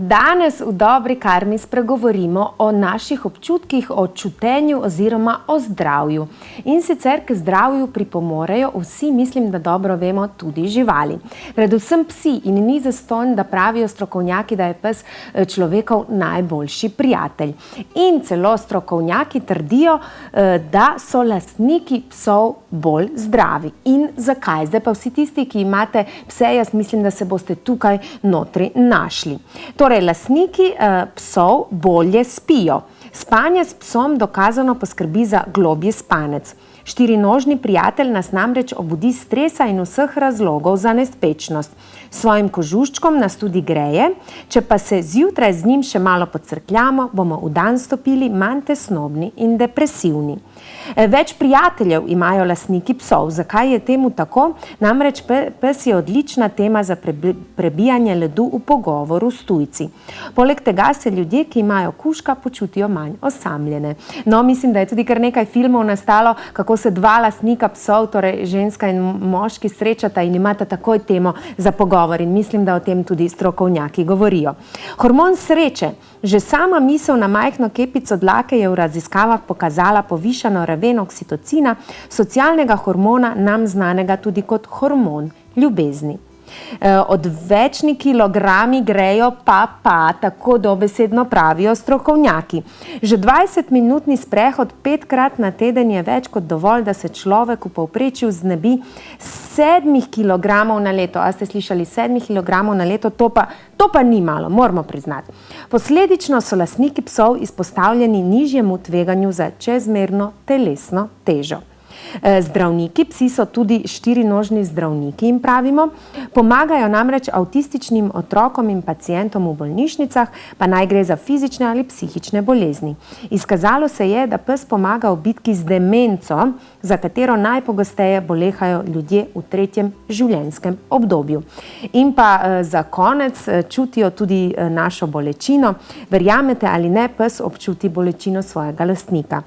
Danes v Dobri karmi spregovorimo o naših občutkih, o čutenju oziroma o zdravju. In sicer k zdravju pripomorejo vsi, mislim, da dobro vemo, tudi živali. Predvsem psi, in ni zastonj, da pravijo strokovnjaki, da je pes človekov najboljši prijatelj. In celo strokovnjaki trdijo, da so lastniki psov bolj zdravi. In zakaj? Zdaj pa vsi tisti, ki imate pse, jaz mislim, da se boste tukaj notri našli. Torej, lastniki psov bolje spijo. Spanje s psom dokazano poskrbi za globji spanec. Štirinožni prijatelj nas namreč obudi stresa in vseh razlogov za nespečnost. Svojim kožuščkom nas tudi greje, če pa se zjutraj z njim še malo podcrkljamo, bomo v dan stopili manj tesnobni in depresivni. Več prijateljev imajo lastniki psov. Zakaj je temu tako? Namreč pes je odlična tema za prebijanje ledu v pogovoru s tujci. Poleg tega se ljudje, ki imajo kužka, počutijo manj osamljene. No, mislim, da je tudi kar nekaj filmov nastalo, kako se dva lastnika psov, torej ženska in moški, srečata in imata takoj temo za pogovor. In mislim, da o tem tudi strokovnjaki govorijo. Hormon sreče. Že sama misel na majhno kepico dlake je v raziskavah pokazala povišano raven oksitocina, socialnega hormona, nam znanega tudi kot hormon ljubezni. Odvečni kilogrami grejo pa, tako dobesedno pravijo strokovnjaki. Že 20-minutni sprehod 5-krat na teden je več kot dovolj, da se človek v povprečju znebi 7 kilogramov na leto. A ste slišali 7 kilogramov na leto? To pa ni malo, moramo priznati. Posledično so lastniki psov izpostavljeni nižjemu tveganju za čezmerno telesno težo. Zdravniki, psi so tudi štirinožni zdravniki, jim pravimo, pomagajo namreč avtističnim otrokom in pacientom v bolnišnicah, pa naj gre za fizične ali psihične bolezni. Izkazalo se je, da pes pomaga v bitki z demenco, za katero najpogosteje bolehajo ljudje v 3. življenjskem obdobju. In pa za konec čutijo tudi našo bolečino. Verjamete ali ne, pes občuti bolečino svojega lastnika.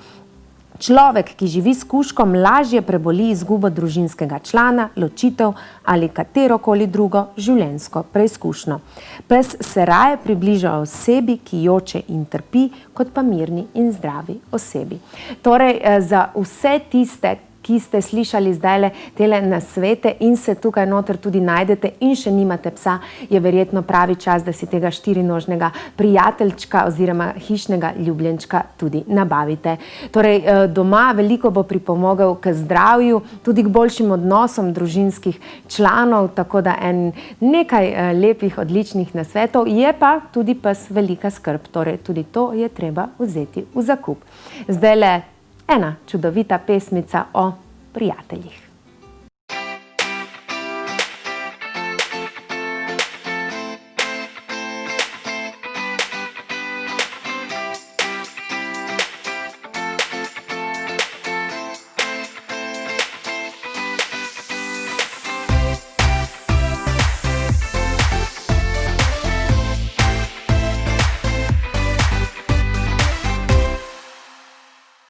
Človek, ki živi s kužkom, lažje preboli izgubo družinskega člana, ločitev ali katerokoli drugo življenjsko preizkušnjo. Pes se raje približa osebi, ki joče in trpi, kot pa mirni in zdravi osebi. Torej, za vse tiste, ki ste slišali zdajle tele nasvete in se tukaj noter tudi najdete in še nimate psa, je verjetno pravi čas, da si tega štirinožnega prijateljčka oziroma hišnega ljubljenčka tudi nabavite. Torej, doma veliko bo pripomogel k zdravju, tudi k boljšim odnosom družinskih članov, tako da nekaj lepih, odličnih nasvetov, je pa tudi pes velika skrb, torej tudi to je treba vzeti v zakup. Zdajle ena čudovita pesmica o prijateljih.